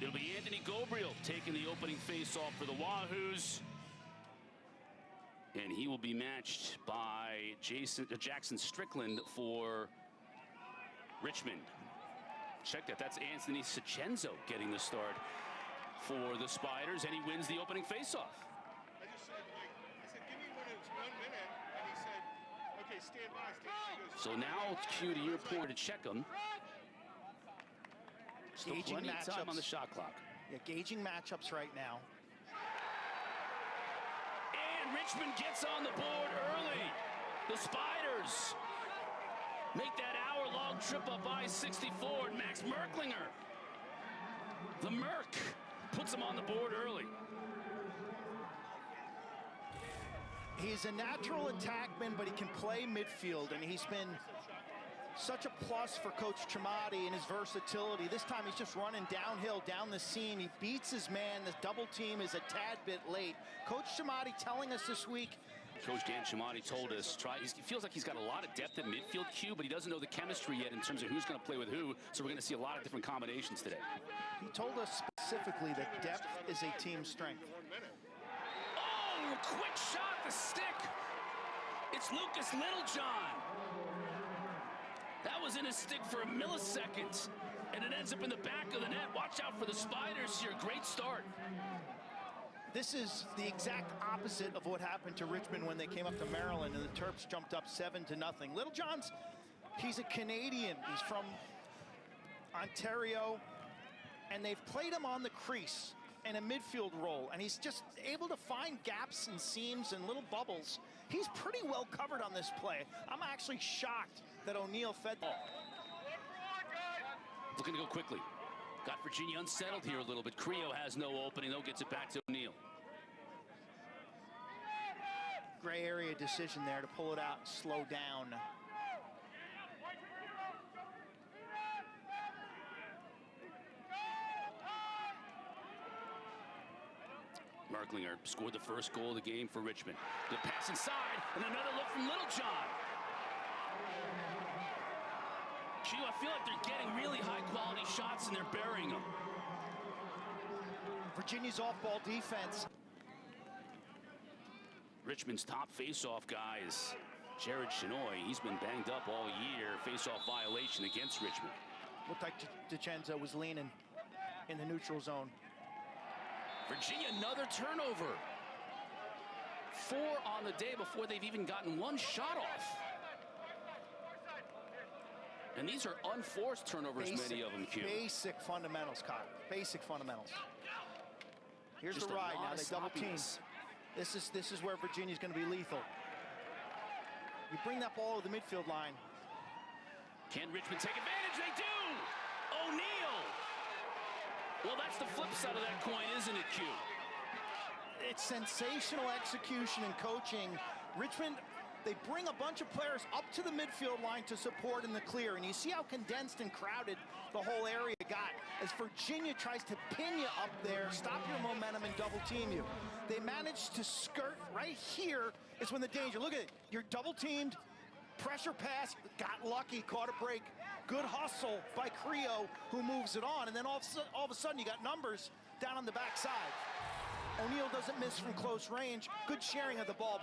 It'll be Anthony Gobriel taking the opening face-off for the Wahoos. And he will be matched by Jackson Strickland for Richmond. Check that. That's Anthony Sachenzo getting the start for the Spiders, and he wins the opening face-off. I just said, give me one, it's 1 minute. And he said, okay, stand by, stand by. So now it's cue to your point to check him. Still Gauging plenty of time matchups on the shot clock. Yeah, gauging matchups right now. And Richmond gets on the board early. The Spiders make that hour-long trip up I-64, and Max Merklinger, the Merc, puts him on the board early. He's a natural attackman, but he can play midfield, and he's been such a plus for Coach Chamati and his versatility. This time he's just running downhill, down the seam. He beats his man. The double team is a tad bit late. Coach Chamati telling us this week. Coach Dan Chamati told us, he feels like he's got a lot of depth at midfield, Q, but he doesn't know the chemistry yet in terms of who's going to play with who, so we're going to see a lot of different combinations today. He told us specifically that depth is a team strength. Oh, quick shot, the stick. It's Lucas Littlejohn. That was in his stick for a millisecond, and it ends up in the back of the net. Watch out for the Spiders here. Great start. This is the exact opposite of what happened to Richmond when they came up to Maryland and the Terps jumped up 7-0. Littlejohn's, he's a Canadian. He's from Ontario, and they've played him on the crease in a midfield role, and he's just able to find gaps and seams and little bubbles. He's pretty well covered on this play. I'm actually shocked that O'Neill fed. Looking to go quickly. Got Virginia unsettled here a little bit. Creo has no opening, though, gets it back to O'Neill. Gray area decision there to pull it out and slow down. Merklinger scored the first goal of the game for Richmond. The pass inside, and another look from Littlejohn. Q, I feel like they're getting really high-quality shots, and they're burying them. Virginia's off-ball defense. Richmond's top face-off guy is Jared Chenoy. He's been banged up all year. Face-off violation against Richmond. Looked like DiCenzo was leaning in the neutral zone. Virginia, another turnover. 4 on the day before they've even gotten one shot off. And these are unforced turnovers, many of them, Q. Basic fundamentals, Kyle. Basic fundamentals. Here's Just the ride now. They double team. This is where Virginia's going to be lethal. You bring that ball to the midfield line. Can Richmond take advantage? They do! O'Neill! Well, that's the flip side of that coin, isn't it, Q? It's sensational execution and coaching. Richmond, they bring a bunch of players up to the midfield line to support in the clear, and you see how condensed and crowded the whole area got as Virginia tries to pin you up there, stop your momentum, and double team you. They managed to skirt right here is when the danger. Look at it. You're double teamed, pressure pass, got lucky, caught a break. Good hustle by Creo, who moves it on, and then all of a sudden you got numbers down on the backside. O'Neill doesn't miss from close range. Good sharing of the ball.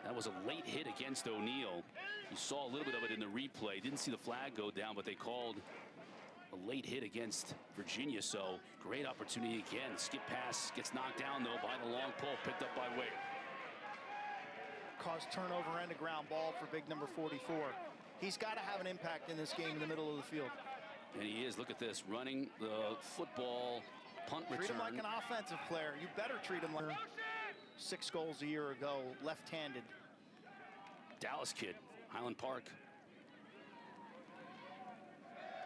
That was a late hit against O'Neill. You saw a little bit of it in the replay. Didn't see the flag go down, but they called a late hit against Virginia, so great opportunity again. Skip pass gets knocked down, though, by the long pole, picked up by Wade. Caused turnover and a ground ball for big number 44. He's got to have an impact in this game in the middle of the field. And he is. Look at this, running the football, punt return. Treat him like an offensive player. You better treat him like 6 goals a year ago, left-handed. Dallas kid, Highland Park.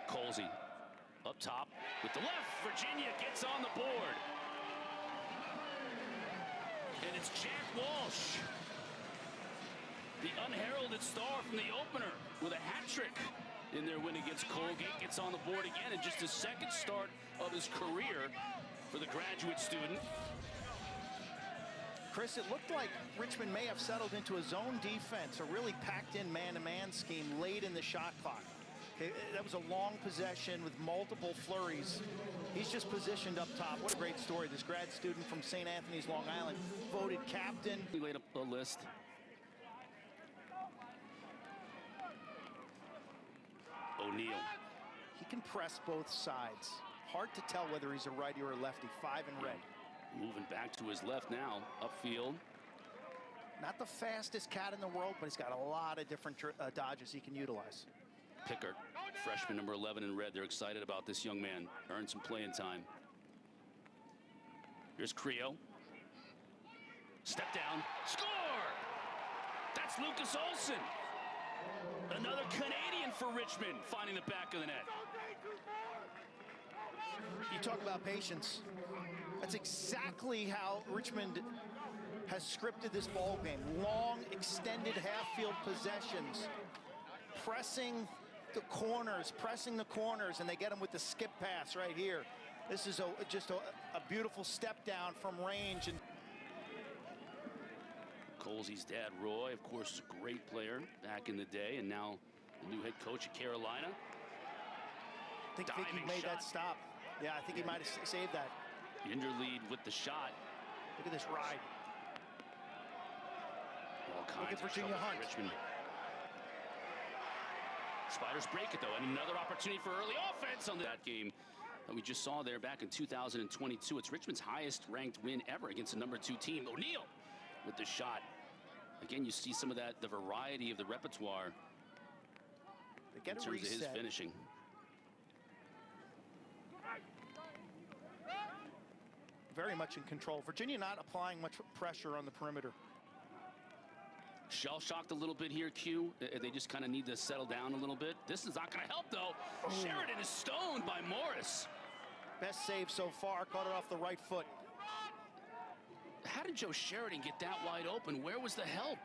Colsey up top with the left. Virginia gets on the board. And it's Jack Walsh, the unheralded star from the opener, with a hat trick in their win against Colgate. Gets on the board again, and just his second start of his career for the graduate student. Chris, it looked like Richmond may have settled into a zone defense, a really packed-in man-to-man scheme late in the shot clock. Okay, that was a long possession with multiple flurries. He's just positioned up top. What a great story. This grad student from St. Anthony's, Long Island, voted captain. He laid up a list. O'Neal. He can press both sides. Hard to tell whether he's a righty or a lefty. 5 in red. Moving back to his left now, upfield. Not the fastest cat in the world, but he's got a lot of different dodges he can utilize. Pickard, freshman number 11 in red. They're excited about this young man. Earned some playing time. Here's Creo. Step down. Score! That's Lucas Olson. Another Canadian for Richmond, finding the back of the net. You talk about patience. That's exactly how Richmond has scripted this ball game. Long, extended half-field possessions. Pressing the corners, and they get them with the skip pass right here. This is just a beautiful step down from range. And Colsey's dad, Roy, of course, is a great player back in the day, and now the new head coach at Carolina. I think Vicky made that stop. Yeah, I think he might have saved that. Interlead with the shot. Look at this ride. All kinds Look at Virginia of trouble Hunt. for Richmond. Spiders break it, though, and another opportunity for early offense on that game that we just saw there back in 2022. It's Richmond's highest-ranked win ever against a number 2 team. O'Neal with the shot. Again, you see some of that, the variety of the repertoire They get in a terms of his reset. finishing. Very much in control. Virginia not applying much pressure on the perimeter. Shell-shocked a little bit here, Q. They just kind of need to settle down a little bit. This is not going to help, though. Oh. Sheridan is stoned by Morris. Best save so far. Caught it off the right foot. How did Joe Sheridan get that wide open? Where was the help?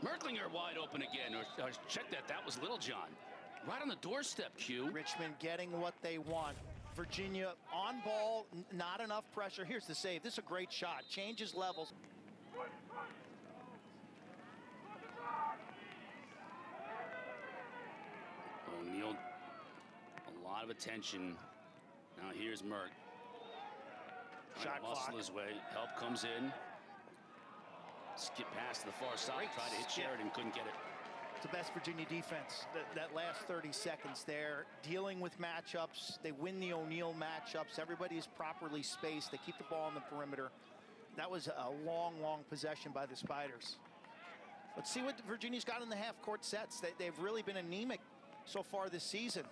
Merklinger wide open again. Or check that. That was Little John. Right on the doorstep, Q. Richmond getting what they want. Virginia on ball, not enough pressure. Here's the save. This is a great shot. Changes levels. O'Neal, a lot of attention. Now here's Merck. Shot muscle clock. his way. Help comes in. Skip past to the far side. Great Tried to hit skip. Sheridan. Couldn't get it. It's the best Virginia defense. That last 30 seconds there, dealing with matchups. They win the O'Neal matchups. Everybody is properly spaced. They keep the ball on the perimeter. That was a long, long possession by the Spiders. Let's see what Virginia's got in the half-court sets. They've really been anemic so far this season.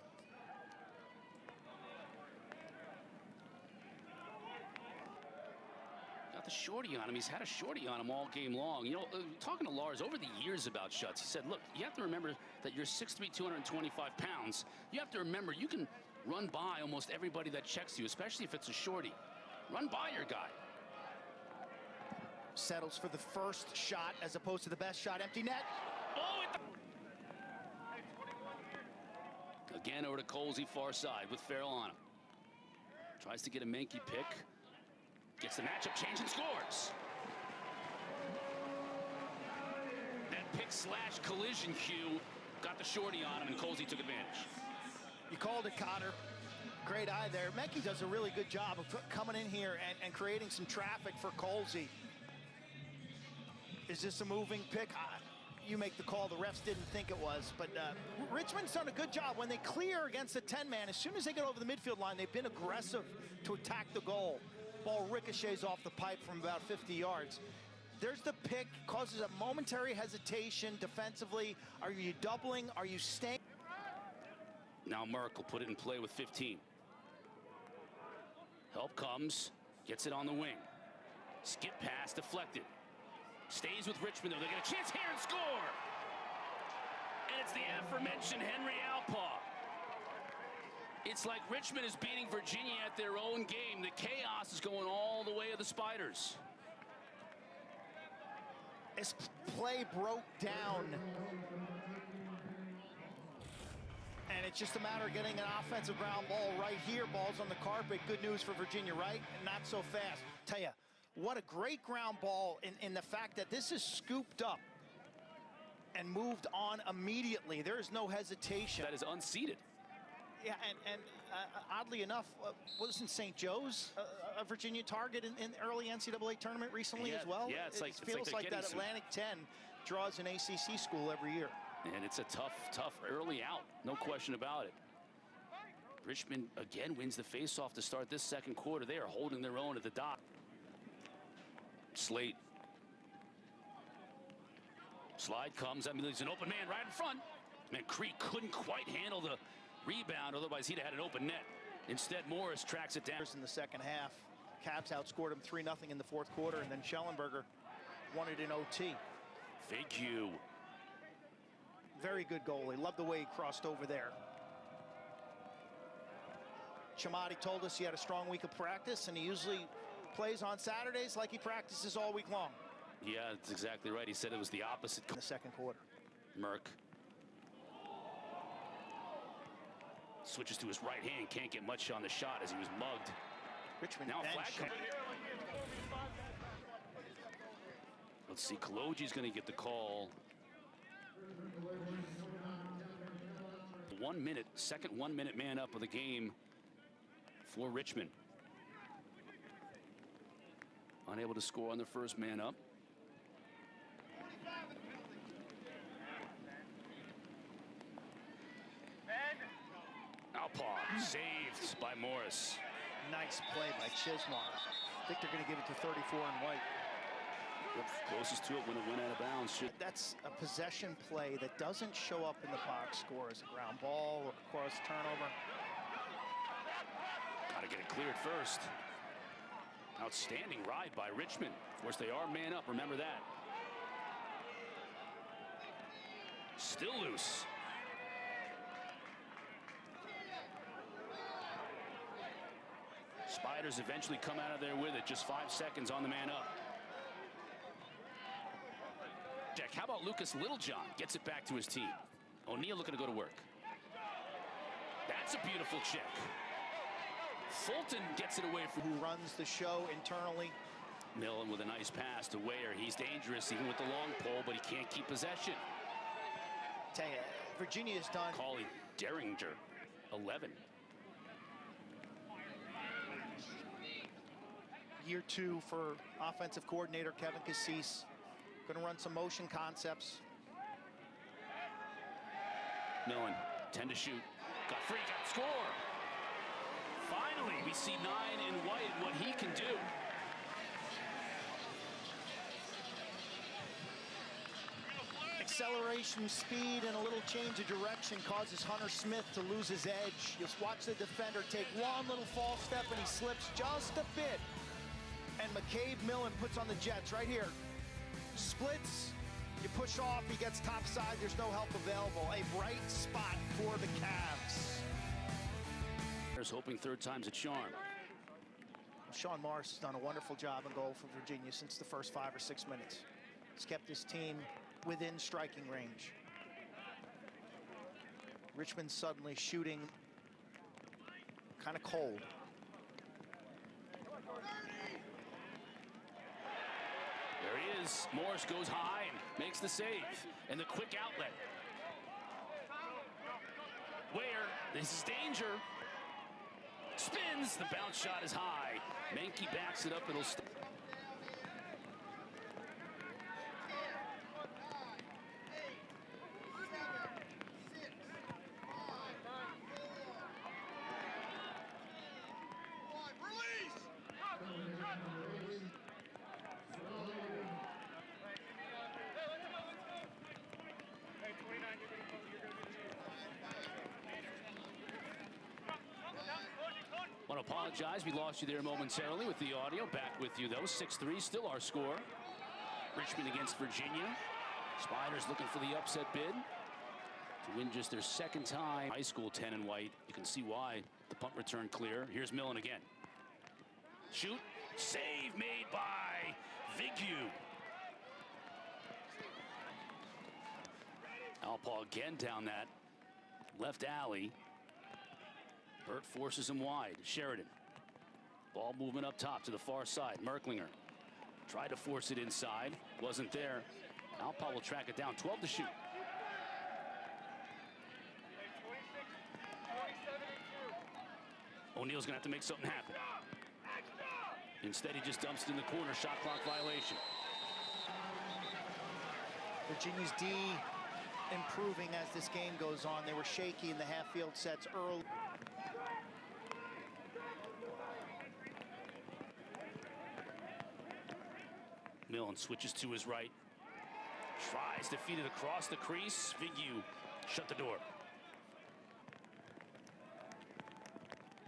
Got the shorty on him. He's had a shorty on him all game long. You know, talking to Lars over the years about shuts, he said, look, you have to remember that you're 6'3", 225 pounds. You have to remember you can run by almost everybody that checks you, especially if it's a shorty. Run by your guy. Settles for the first shot as opposed to the best shot. Empty net. Oh, again over to Colsey, far side with Farrell on him. Tries to get a Menke pick. Gets the matchup change and scores. That pick slash collision cue got the shorty on him, and Colsey took advantage. You called it, Cotter. Great eye there. Menke does a really good job of coming in here and creating some traffic for Colsey. Is this a moving pick? You make the call. The refs didn't think it was, but Richmond's done a good job. When they clear against the 10-man, as soon as they get over the midfield line, they've been aggressive to attack the goal. Ball ricochets off the pipe from about 50 yards. There's the pick, causes a momentary hesitation defensively. Are you doubling? Are you staying? Now Merck will put it in play with 15. Help comes, gets it on the wing. Skip pass deflected. Stays with Richmond, though. They get a chance here and score! And it's the aforementioned Henry Alpaugh. It's like Richmond is beating Virginia at their own game. The chaos is going all the way of the Spiders. This play broke down. And it's just a matter of getting an offensive ground ball right here. Ball's on the carpet. Good news for Virginia, right? And not so fast. Tell you, what a great ground ball in the fact that this is scooped up. and moved on immediately. There is no hesitation. That is unseated. Yeah, and oddly enough, wasn't St. Joe's a Virginia target in early NCAA tournament recently as well? Yeah, it feels like that Atlantic 10 draws an ACC school every year. And it's a tough early out, no question about it. Richmond again wins the faceoff to start this second quarter. They are holding their own at the dot. Slate. Slide comes. I mean, there's an open man right in front. Man, Creek couldn't quite handle the rebound, otherwise he'd have had an open net. Instead, Morris tracks it down. In the second half, Cavs outscored him 3-0 in the fourth quarter, and then Schellenberger won it in OT. Fake you. Very good goalie. Love the way he crossed over there. Chamati told us he had a strong week of practice, and he usually plays on Saturdays like he practices all week long. Yeah, that's exactly right. He said it was the opposite. In the second quarter. Merck switches to his right hand, can't get much on the shot as he was mugged. Richmond now bench. flag. Let's see, Kaloji's going to get the call. 1 minute, second 1 minute man up of the game for Richmond. Unable to score on the first man up. Alpaw saved by Morris. Nice play by Chismar. I think they're going to give it to 34 and White. Closest to it when it went out of bounds. That's a possession play that doesn't show up in the box score as a ground ball or cross turnover. Got to get it cleared first. Outstanding ride by Richmond. Of course, they are man up. Remember that. Still loose. Spiders eventually come out of there with it. Just 5 seconds on the man up. Jack, how about Lucas Littlejohn? Gets it back to his team. O'Neal looking to go to work. That's a beautiful check. Fulton gets it away from who runs the show internally. Millen with a nice pass to Weyer. He's dangerous even with the long pole, but he can't keep possession. Tell you, Virginia's done. Cauley Derringer, 11. Year 2 for offensive coordinator Kevin Cassis. Going to run some motion concepts. Millen, 10 to shoot. Got free, got score. Finally, we see 9 in White and what he can do. Acceleration, speed, and a little change of direction causes Hunter Smith to lose his edge. Just watch the defender take one little false step and he slips just a bit. And McCabe Millen puts on the Jets right here. Splits, you push off, he gets topside, there's no help available. A bright spot for the Cavs. There's hoping third time's a charm. Sean Morris has done a wonderful job in goal for Virginia since the first 5 or 6 minutes. He's kept his team within striking range. Richmond suddenly shooting kind of cold. There he is. Morris goes high and makes the save. And the quick outlet. Where this is danger. Spins. The bounce shot is high. Menke backs it up. It'll stay. Want to apologize. We lost you there momentarily with the audio. Back with you, though. 6-3, still our score. Richmond against Virginia. Spiders looking for the upset bid to win just their second time. High school 10 and White. You can see why. The punt return clear. Here's Millen again. Shoot. Save made by Vigu. Alpaw again down that left alley. Burt forces him wide. Sheridan. Ball movement up top to the far side. Merklinger tried to force it inside. Wasn't there. Alpaw will track it down. 12 to shoot. O'Neal's going to have to make something happen. Instead, he just dumps it in the corner. Shot clock violation. Virginia's D improving as this game goes on. They were shaky in the half-field sets early. Millen switches to his right. Tries to feed it across the crease. Vigu shut the door.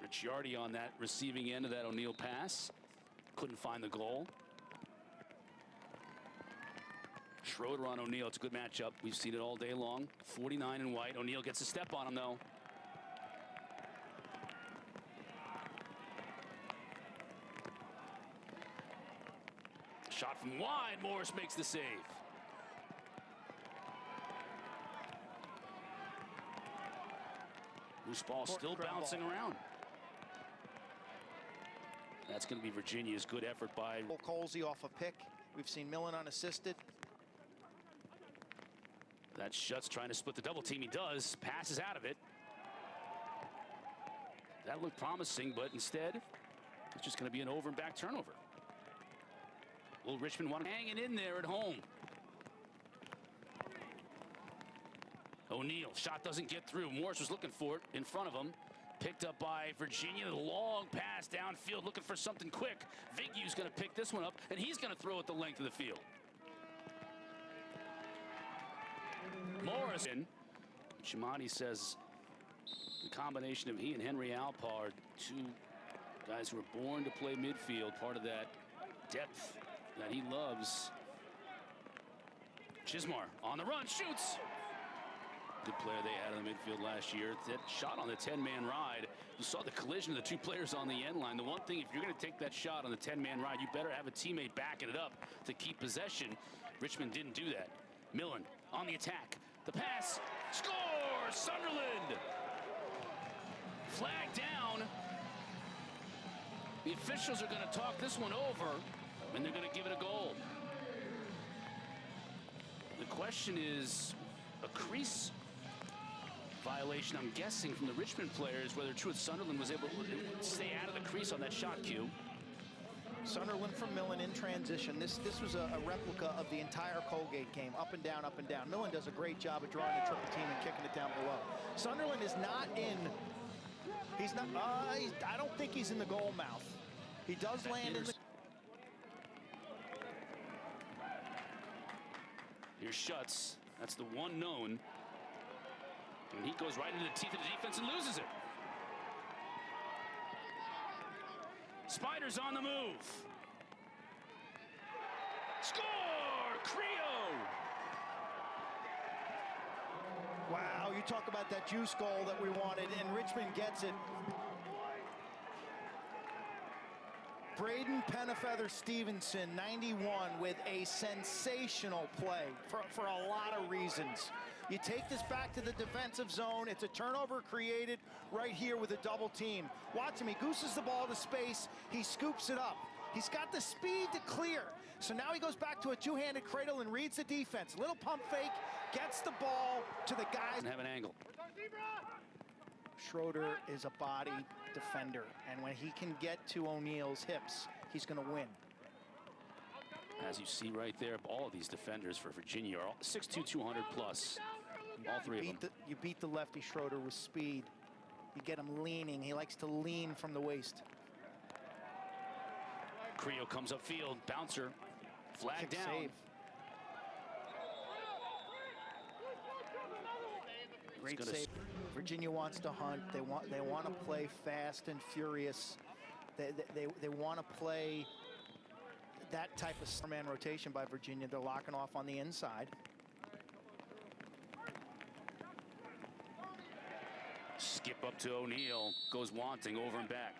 Ricciardi on that receiving end of that O'Neal pass. Couldn't find the goal. Schroeder on O'Neal. It's a good matchup. We've seen it all day long. 49 in white. O'Neal gets a step on him, though. Shot from wide. Morris makes the save. Loose ball still bouncing around. That's going to be Virginia's good effort by Colsey off a pick. We've seen Millen unassisted. That Schutz trying to split the double team. He does. Passes out of it. That looked promising, but instead, it's just going to be an over and back turnover. Will Richmond want to hang it in there at home? O'Neal, shot doesn't get through. Morris was looking for it in front of him. Picked up by Virginia. The long pass downfield, looking for something quick. Vigu's going to pick this one up, and he's going to throw it the length of the field. Morrison. Chimani says the combination of he and Henry Alpar, two guys who are born to play midfield, part of that depth that he loves. Chismar on the run, shoots. Good player they had in the midfield last year. That shot on the 10-man ride. You saw the collision of the two players on the end line. The one thing, if you're going to take that shot on the 10-man ride, you better have a teammate backing it up to keep possession. Richmond didn't do that. Millen on the attack. The pass. Score! Sunderland! Flag down. The officials are going to talk this one over, and they're going to give it a goal. The question is, a crease violation, I'm guessing, from the Richmond players, whether Truett Sunderland was able to stay out of the crease on that shot cue. Sunderland from Millen in transition. This was a replica of the entire Colgate game, up and down, up and down. Millen does a great job of drawing the triple team and kicking it down below. Sunderland is not in, he's not, I don't think he's in the goal mouth. He does land in the... Here's Schutz. That's the one known. And he goes right into the teeth of the defense and loses it. Spiders on the move. Score! Creo! Wow, you talk about that juice goal that we wanted, and Richmond gets it. Braden Penafeather Stevenson, 91, with a sensational play for a lot of reasons. You take this back to the defensive zone. It's a turnover created right here with a double team. Watch him. He gooses the ball to space. He scoops it up. He's got the speed to clear. So now he goes back to a two-handed cradle and reads the defense. Little pump fake, gets the ball to the guys. And have an angle. Schroeder is a body defender, and when he can get to O'Neal's hips, he's going to win. As you see right there, all of these defenders for Virginia are 6'2", 200 plus. All three of them. You beat the lefty Schroeder with speed. You get him leaning. He likes to lean from the waist. Creo comes upfield. Bouncer. Flag Kick down. Save. Great save. Virginia wants to hunt. They want to play fast and furious. They want to play that type of man rotation by Virginia. They're locking off on the inside. Skip up to O'Neal. Goes wanting over and back.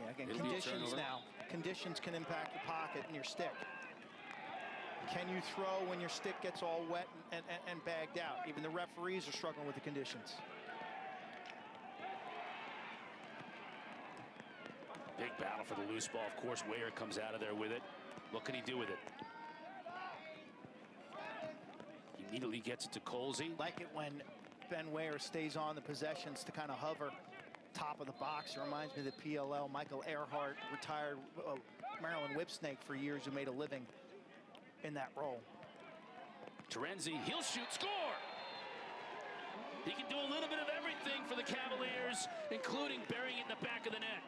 Yeah, again, It'll be a conditions turnover. now. Conditions can impact your pocket and your stick. Can you throw when your stick gets all wet and bagged out? Even the referees are struggling with the conditions. Big battle for the loose ball. Of course, Weyer comes out of there with it. What can he do with it? He immediately gets it to Colsey. Like it when Ben Weyer stays on the possessions to kind of hover top of the box. It reminds me of the PLL. Michael Earhart, retired Maryland Whipsnake for years, who made a living in that role. Terenzi, he'll shoot, score! He can do a little bit of everything for the Cavaliers, including burying it in the back of the net.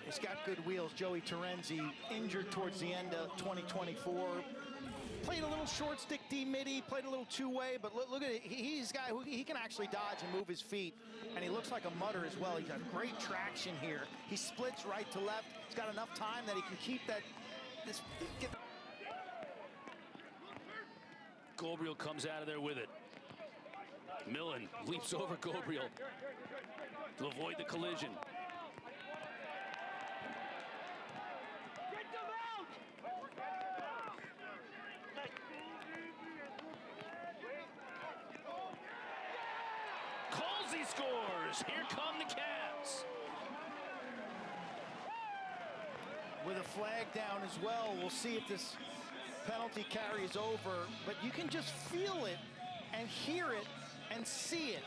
He's got good wheels. Joey Terenzi, injured towards the end of 2024. Played a little short stick D-midi, played a little two-way, but look at it. He's a guy who he can actually dodge and move his feet, and he looks like a mutter as well. He's got great traction here. He splits right to left. He's got enough time that he can keep that. Gobriel comes out of there with it. Millen leaps over Gobriel to avoid the collision. Scores. Here come the Cavs. With a flag down as well, we'll see if this penalty carries over, but you can just feel it and hear it and see it.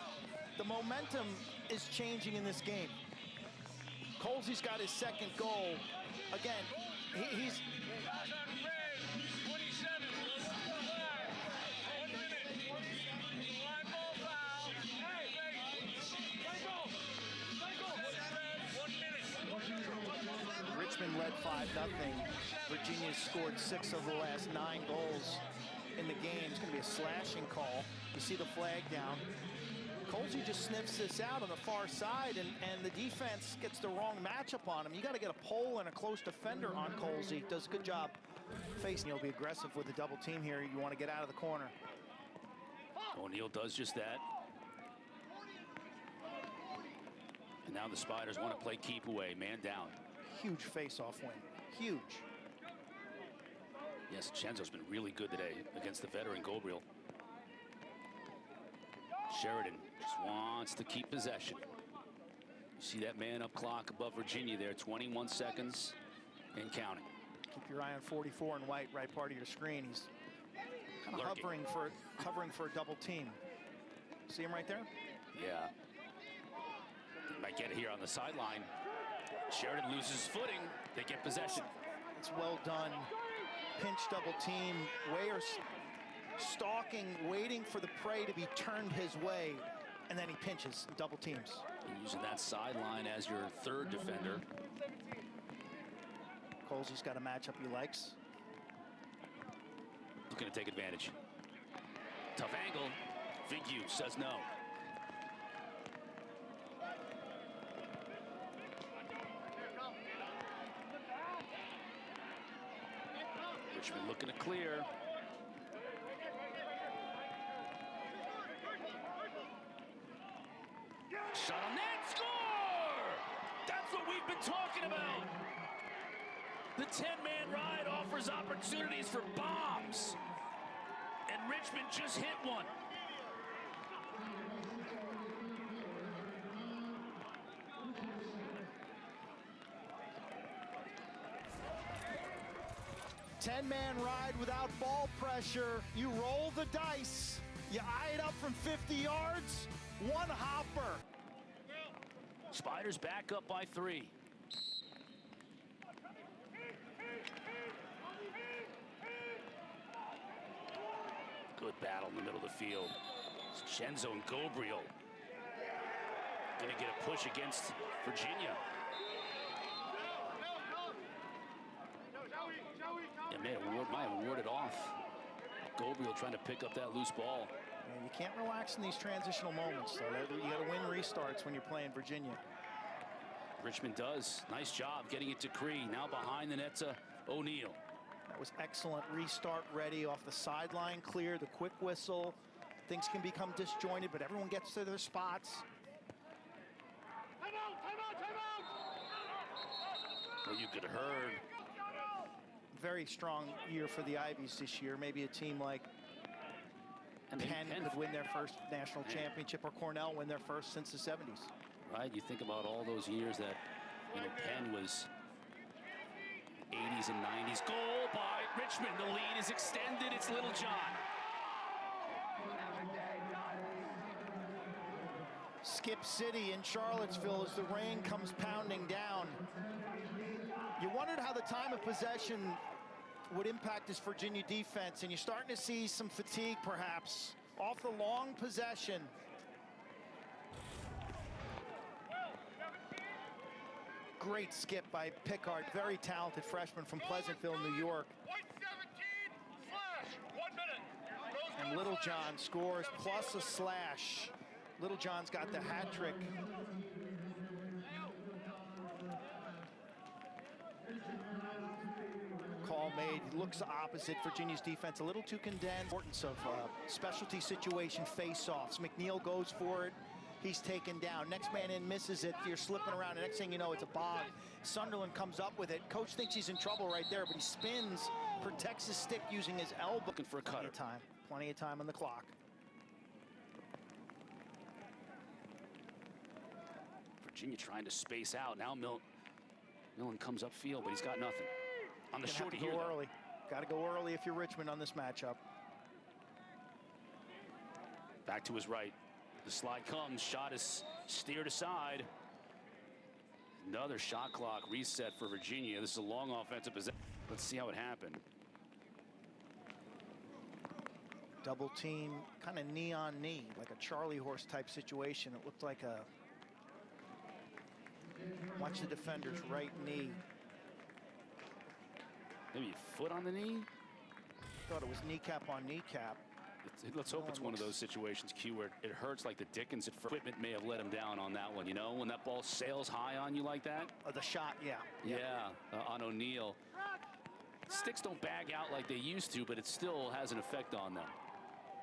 The momentum is changing in this game. Colsey's got his second goal. Again, he's... Richmond led 5-0. Virginia's scored 6 of the last 9 goals in the game. It's going to be a slashing call. You see the flag down. Colsey just sniffs this out on the far side, and the defense gets the wrong matchup on him. You got to get a pole and a close defender on Colsey. Does a good job facing. He'll be aggressive with the double team here. You want to get out of the corner. O'Neal does just that. And now the Spiders want to play keep away, man down. Huge face-off win. Huge. Yes, Chenzo's been really good today against the veteran Gobriel. Sheridan just wants to keep possession. You see that man up clock above Virginia there, 21 seconds and counting. Keep your eye on 44 in white, right part of your screen. He's kind of hovering for a double team. See him right there? Yeah. Might get it here on the sideline. Sheridan loses footing. They get possession. It's well done. Pinch double team. Wayer's stalking, waiting for the prey to be turned his way, and then he pinches, double teams. Using that sideline as your third defender. Colsey's got a matchup he likes. Looking to take advantage. Tough angle. Figure says no. Richmond looking to clear. Shot on net, score! That's what we've been talking about. The 10-man ride offers opportunities for bombs. And Richmond just hit one. Ten-man ride without ball pressure. You roll the dice. You eye it up from 50 yards. One hopper. Spiders back up by 3. Good battle in the middle of the field. It's Chenzo and Gobriel. Gonna get a push against Virginia. And might award it off. Gobriel trying to pick up that loose ball. And you can't relax in these transitional moments, though. You got to win restarts when you're playing Virginia. Richmond does. Nice job getting it to Cree. Now behind the net to O'Neal. That was excellent. Restart ready off the sideline, clear, the quick whistle. Things can become disjointed, but everyone gets to their spots. Well, you could have heard. Very strong year for the Ivies this year. Maybe a team like Penn could win their first national championship, or Cornell win their first since the 70s. Right, you think about all those years that, Penn was 80s and 90s. Goal by Richmond. The lead is extended. It's Little John. Skip City in Charlottesville as the rain comes pounding down. You wondered how the time of possession would impact this Virginia defense, and you're starting to see some fatigue perhaps off the long possession. Great skip by Pickard, very talented freshman from Pleasantville, New York. And Little John scores plus a slash. Little John's got the hat trick. Call made, looks opposite Virginia's defense, a little too condensed. Importance of specialty situation face-offs. McNeil goes for it. He's taken down. Next man in misses it. You're slipping around. The next thing you know, it's a bog. Sunderland comes up with it. Coach thinks he's in trouble right there, but he spins, protects his stick using his elbow. Looking for a cutter. Plenty of time on the clock. Virginia trying to space out. Now Millen comes upfield, but he's got nothing. On the shorty here, go early. Got to go early if you're Richmond on this matchup. Back to his right. The slide comes. Shot is steered aside. Another shot clock reset for Virginia. This is a long offensive possession. Let's see how it happened. Double team, kind of knee on knee, like a Charlie horse type situation. It looked like a... Watch the defender's right knee. Maybe a foot on the knee? Thought it was kneecap on kneecap. Let's hope it's one of those situations, Q, where it hurts like the dickens. Equipment may have let him down on that one, you know? When that ball sails high on you like that? The shot, yeah. Yeah, on O'Neal. Sticks don't bag out like they used to, but it still has an effect on them.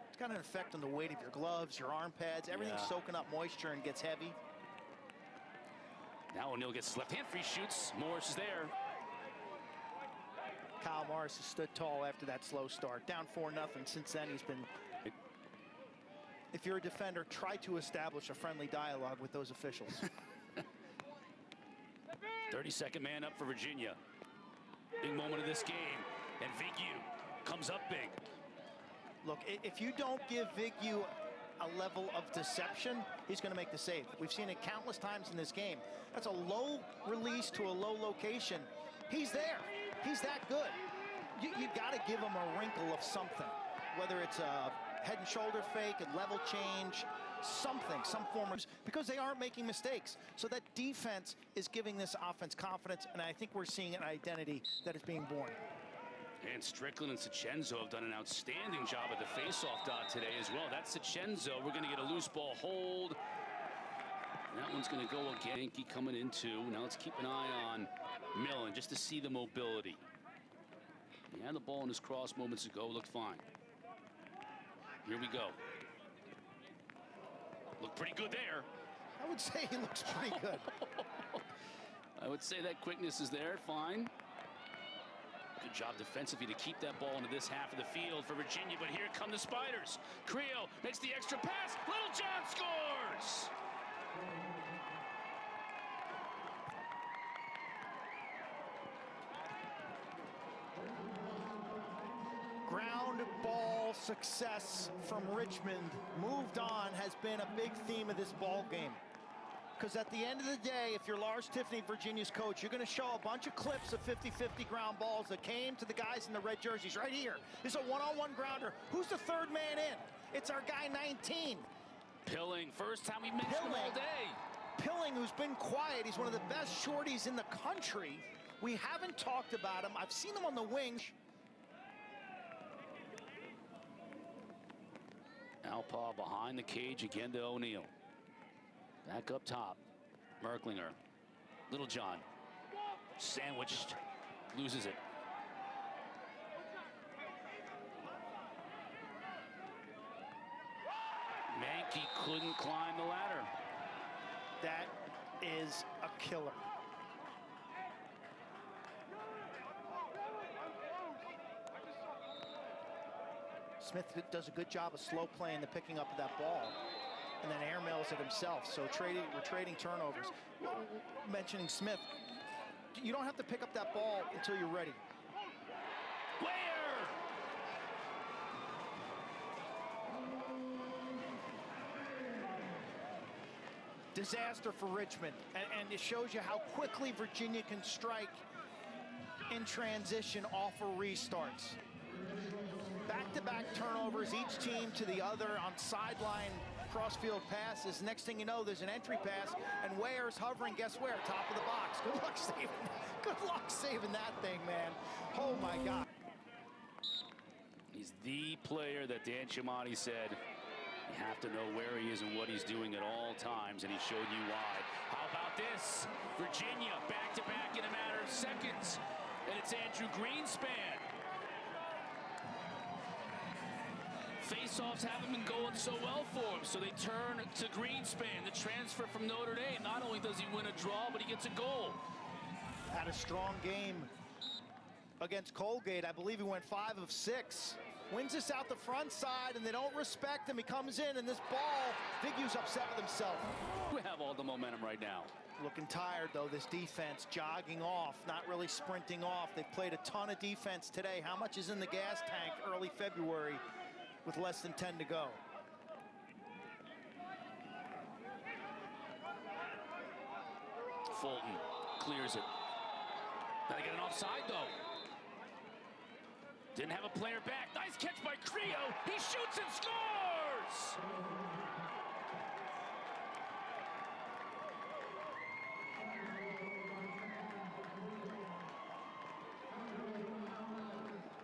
It's got an effect on the weight of your gloves, your arm pads. Everything's soaking up moisture and gets heavy. Now O'Neal gets left hand free shoots. Morris is there. Kyle Morris has stood tall after that slow start. Down 4-0. Since then, he's been... If you're a defender, try to establish a friendly dialogue with those officials. 32nd man up for Virginia. Big moment of this game. And Vigu comes up big. Look, if you don't give Vigu a level of deception, he's going to make the save. We've seen it countless times in this game. That's a low release to a low location. He's there. He's that good. You got to give him a wrinkle of something, whether it's a head and shoulder fake, a level change, something, some form of, because they aren't making mistakes. So that defense is giving this offense confidence, and I think we're seeing an identity that is being born. And Strickland and Sachenzo have done an outstanding job at the faceoff dot today as well. That's Sachenzo. We're going to get a loose ball hold. That one's going to go again. Yankee coming into. Now let's keep an eye on Millen just to see the mobility. He had the ball in his cross moments ago. Looked fine. Here we go. Looked pretty good there. I would say he looks pretty good. I would say that quickness is there. Fine. Good job defensively to keep that ball into this half of the field for Virginia, but here come the Spiders. Creel makes the extra pass. Little John scores! Ground ball success from Richmond. Moved on has been a big theme of this ball game. Because at the end of the day, if you're Lars Tiffany, Virginia's coach, you're going to show a bunch of clips of 50-50 ground balls that came to the guys in the red jerseys right here. This is a one-on-one grounder. Who's the third man in? It's our guy 19. Pilling, first time we mentioned him all day. Pilling, who's been quiet. He's one of the best shorties in the country. We haven't talked about him. I've seen him on the wing. Alpaw behind the cage again to O'Neal. Back up top, Merklinger. Little John, sandwiched, loses it. Mankey couldn't climb the ladder. That is a killer. Smith does a good job of slow playing the picking up of that ball, and then airmails it himself. So we're trading turnovers. Mentioning Smith, you don't have to pick up that ball until you're ready. Way Disaster for Richmond, and it shows you how quickly Virginia can strike in transition off of restarts. Back-to-back turnovers, each team to the other on sideline cross-field passes. Next thing you know, there's an entry pass, and Ware's hovering, guess where? Top of the box. Good luck saving that thing, man. Oh, my God. He's the player that Dan Chiamati said you have to know where he is and what he's doing at all times, and he showed you why. How about this? Virginia back-to-back in a matter of seconds, and it's Andrew Greenspan. Face-offs haven't been going so well for him, so they turn to Greenspan, the transfer from Notre Dame. Not only does he win a draw, but he gets a goal. Had a strong game against Colgate. I believe he went 5 of 6. Wins this out the front side, and they don't respect him. He comes in, and this ball, Vigou's upset with himself. We have all the momentum right now. Looking tired, though, this defense, jogging off, not really sprinting off. They've played a ton of defense today. How much is in the gas tank early February with less than 10 to go? Fulton clears it. Now they get an offside, though. Didn't have a player back. Nice catch by Creo. He shoots and scores!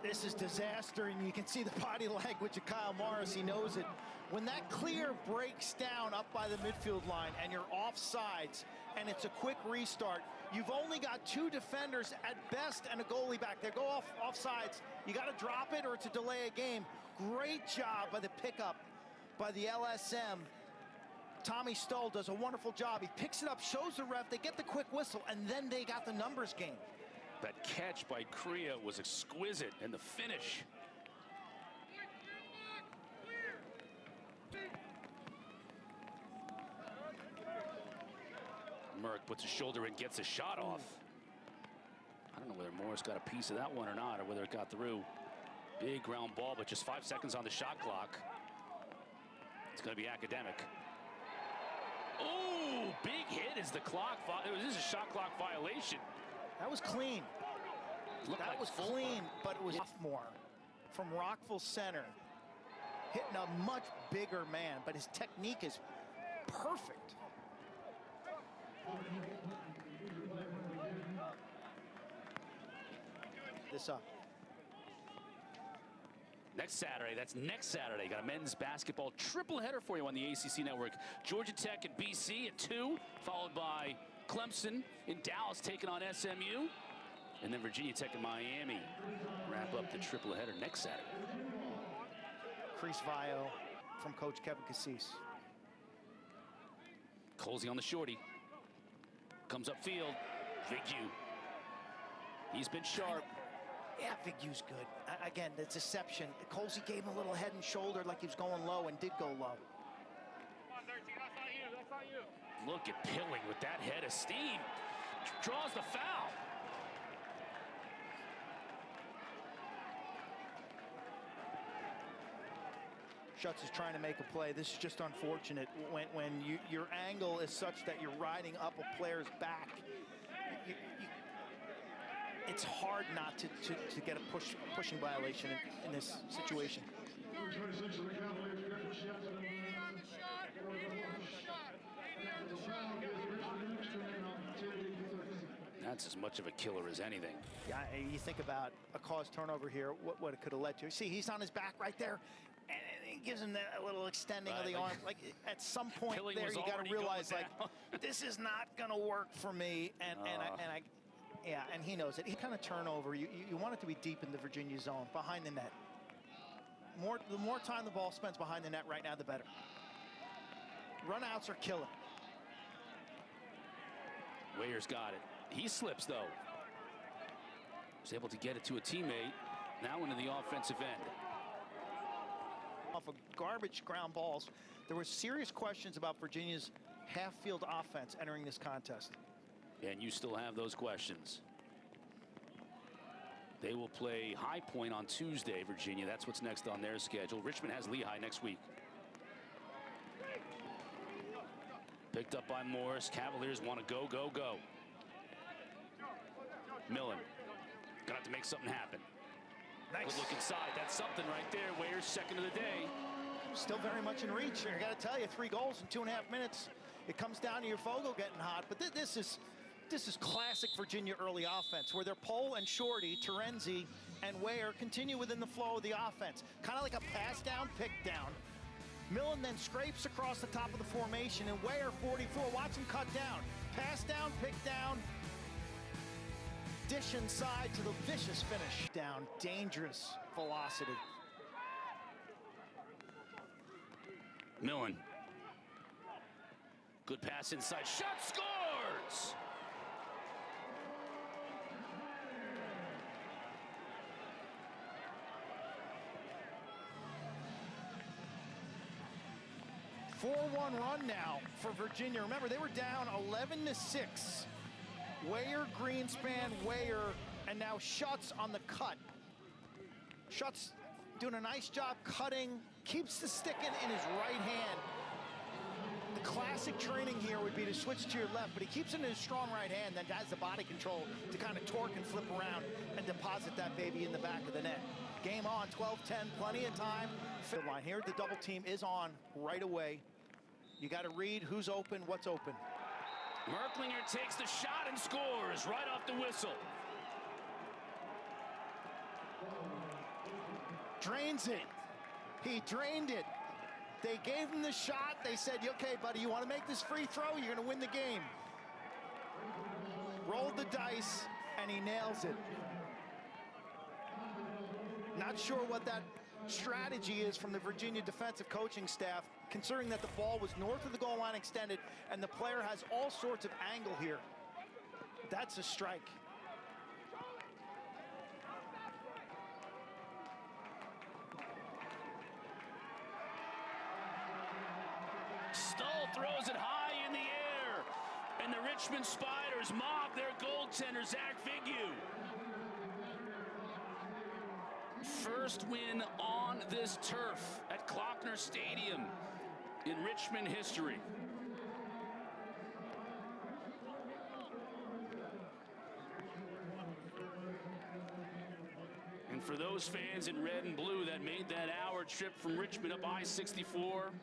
This is disaster, and you can see the body language of Kyle Morris. He knows it. When that clear breaks down up by the midfield line and you're offsides and it's a quick restart, you've only got 2 defenders at best and a goalie back. They go offsides. You got to drop it or it's a delay of game. Great job by the pickup by the LSM. Tommy Stoll does a wonderful job. He picks it up, shows the ref, they get the quick whistle, and then they got the numbers game. That catch by Creo was exquisite, and the finish. Merck puts his shoulder in, gets a shot off. I don't know whether Morris got a piece of that one or not, or whether it got through. Big ground ball, but just 5 seconds on the shot clock. It's going to be academic. Oh, big hit is the clock. This is a shot clock violation. That was clean. That was clean, but it was sophomore from Rockville Center, hitting a much bigger man, but his technique is perfect. This up. Next Saturday, that's next Saturday. Got a men's basketball triple header for you on the ACC Network. Georgia Tech and BC at 2, followed by Clemson in Dallas taking on SMU. And then Virginia Tech and Miami wrap up the triple header next Saturday. Chris Vio from Coach Kevin Cassis. Colsey on the shorty. Comes upfield. Vigou. He's been sharp. Yeah, Vigou's good. Again, the deception. Colsey gave him a little head and shoulder like he was going low and did go low. Come on, 13, that's not you, that's not you. Look at Pilling with that head of steam. Draws the foul. Schutz is trying to make a play. This is just unfortunate when your angle is such that you're riding up a player's back. It's hard not to get a pushing violation in this situation. That's as much of a killer as anything. Yeah, you think about a caused turnover here, what it could have led to. See, he's on his back right there, and it gives him a little extending of the arm. Like at some point Pilling there, was you got to realize, like, down. this is not going to work for me, yeah, and he knows it. He kind of turnover. You want it to be deep in the Virginia zone, behind the net. The more time the ball spends behind the net right now, the better. Runouts are killing. Wayer's got it. He slips, though. Was able to get it to a teammate. Now into the offensive end. Off of garbage ground balls, there were serious questions about Virginia's half-field offense entering this contest. And you still have those questions. They will play High Point on Tuesday, Virginia. That's what's next on their schedule. Richmond has Lehigh next week. Picked up by Morris. Cavaliers want to go, go, go. Millen gonna have to make something happen. Nice. Good look inside. That's something right there. Ware's second of the day. Still very much in reach here. I got to tell you, 3 goals in 2.5 minutes. It comes down to your Fogle getting hot. But this is classic Virginia early offense, where their Pole and Shorty, Terenzi, and Ware continue within the flow of the offense. Kind of like a pass down, pick down. Millen then scrapes across the top of the formation, and Ware, 44, watch him cut down. Pass down, pick down. Dish inside to the vicious finish. Down, dangerous velocity. Millen. Good pass inside. Shot, scores! A 4-1 run now for Virginia. Remember, they were down 11-6. Ware, Greenspan, Ware, and now Schutz on the cut. Schutz doing a nice job cutting, keeps the stick in his right hand. The classic training here would be to switch to your left, but he keeps it in his strong right hand, then has the body control to kind of torque and flip around and deposit that baby in the back of the net. Game on, 12-10, plenty of time. Field line here, the double team is on right away. You got to read who's open, what's open. Merklinger takes the shot and scores right off the whistle. Drains it. He drained it. They gave him the shot. They said, okay, buddy, you want to make this free throw? You're going to win the game. Rolled the dice, and he nails it. Not sure what that strategy is from the Virginia defensive coaching staff, considering that the ball was north of the goal line extended, and the player has all sorts of angle here. That's a strike. Stull throws it high in the air, and the Richmond Spiders mob their goaltender, Zach Figure. First win on this turf at Klockner Stadium in Richmond history. And for those fans in red and blue that made that hour trip from Richmond up I-64,